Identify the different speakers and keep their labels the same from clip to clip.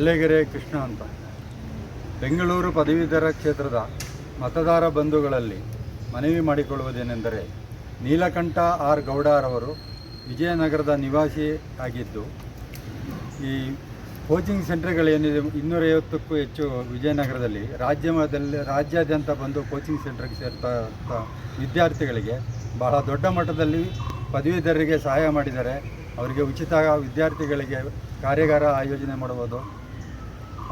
Speaker 1: ಅಲ್ಲೆಗೆರೆ ಕೃಷ್ಣ ಅಂತ. ಬೆಂಗಳೂರು ಪದವೀಧರ ಕ್ಷೇತ್ರದ ಮತದಾರ ಬಂಧುಗಳಲ್ಲಿ ಮನವಿ ಮಾಡಿಕೊಳ್ಳುವುದೇನೆಂದರೆ, ನೀಲಕಂಠ ಆರ್ ಗೌಡರವರು ವಿಜಯನಗರದ ನಿವಾಸಿ ಆಗಿದ್ದು, ಈ ಕೋಚಿಂಗ್ ಸೆಂಟರ್ಗಳೇನಿದೆ 250ಕ್ಕೂ ಹೆಚ್ಚು ವಿಜಯನಗರದಲ್ಲಿ ರಾಜ್ಯಾದ್ಯಂತ ಬಂದು ಕೋಚಿಂಗ್ ಸೆಂಟರ್ಗೆ ಸೇರ್ತಾ ವಿದ್ಯಾರ್ಥಿಗಳಿಗೆ ಬಹಳ ದೊಡ್ಡ ಮಟ್ಟದಲ್ಲಿ ಪದವೀಧರರಿಗೆ ಸಹಾಯ ಮಾಡಿದ್ದಾರೆ. ಅವರಿಗೆ ಉಚಿತ ವಿದ್ಯಾರ್ಥಿಗಳಿಗೆ ಕಾರ್ಯಾಗಾರ ಆಯೋಜನೆ ಮಾಡುವುದು,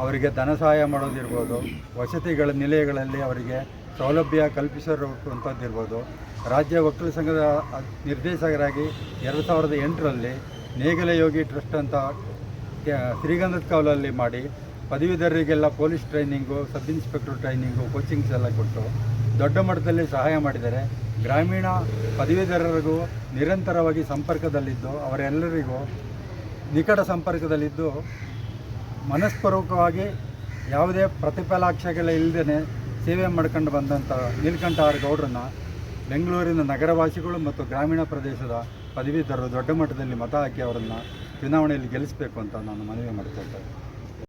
Speaker 1: ಅವರಿಗೆ ಧನ ಸಹಾಯ ಮಾಡೋದಿರ್ಬೋದು, ವಸತಿಗಳ ನಿಲಯಗಳಲ್ಲಿ ಅವರಿಗೆ ಸೌಲಭ್ಯ ಕಲ್ಪಿಸಿರುವಂಥದ್ದಿರ್ಬೋದು. ರಾಜ್ಯ ಒಕ್ಕಲು ಸಂಘದ ನಿರ್ದೇಶಕರಾಗಿ 2008ರಲ್ಲಿ ನೇಗಲ ಯೋಗಿ ಟ್ರಸ್ಟ್ ಅಂತ ಶ್ರೀಗಂಧದ ಕಾವಲಲ್ಲಿ ಮಾಡಿ ಪದವೀಧರರಿಗೆಲ್ಲ police training, sub inspector training, coachings ಎಲ್ಲ ಕೊಟ್ಟು ದೊಡ್ಡ ಮಟ್ಟದಲ್ಲಿ ಸಹಾಯ ಮಾಡಿದ್ದಾರೆ. ಗ್ರಾಮೀಣ ಪದವೀಧರರಿಗೂ ನಿರಂತರವಾಗಿ ಸಂಪರ್ಕದಲ್ಲಿದ್ದು, ಅವರೆಲ್ಲರಿಗೂ ನಿಕಟ ಸಂಪರ್ಕದಲ್ಲಿದ್ದು, ಮನಸ್ಪೂರ್ವಕವಾಗಿ ಯಾವುದೇ ಪ್ರತಿಫಲಾಪೇಕ್ಷೆಗಳಿಲ್ಲದೇ ಸೇವೆ ಮಾಡ್ಕೊಂಡು ಬಂದಂಥ ನೀಲಕಂಠ ಆರ್ ಗೌಡ್ರನ್ನ ಬೆಂಗಳೂರಿನ ನಗರವಾಸಿಗಳು ಮತ್ತು ಗ್ರಾಮೀಣ ಪ್ರದೇಶದ ಪದವೀಧರರು ದೊಡ್ಡ ಮಟ್ಟದಲ್ಲಿ ಮತ ಹಾಕಿ ಅವರನ್ನು ಚುನಾವಣೆಯಲ್ಲಿ ಗೆಲ್ಲಿಸಬೇಕು ಅಂತ ನಾನು ಮನವಿ ಮಾಡ್ತಾ ಇದ್ದೇನೆ.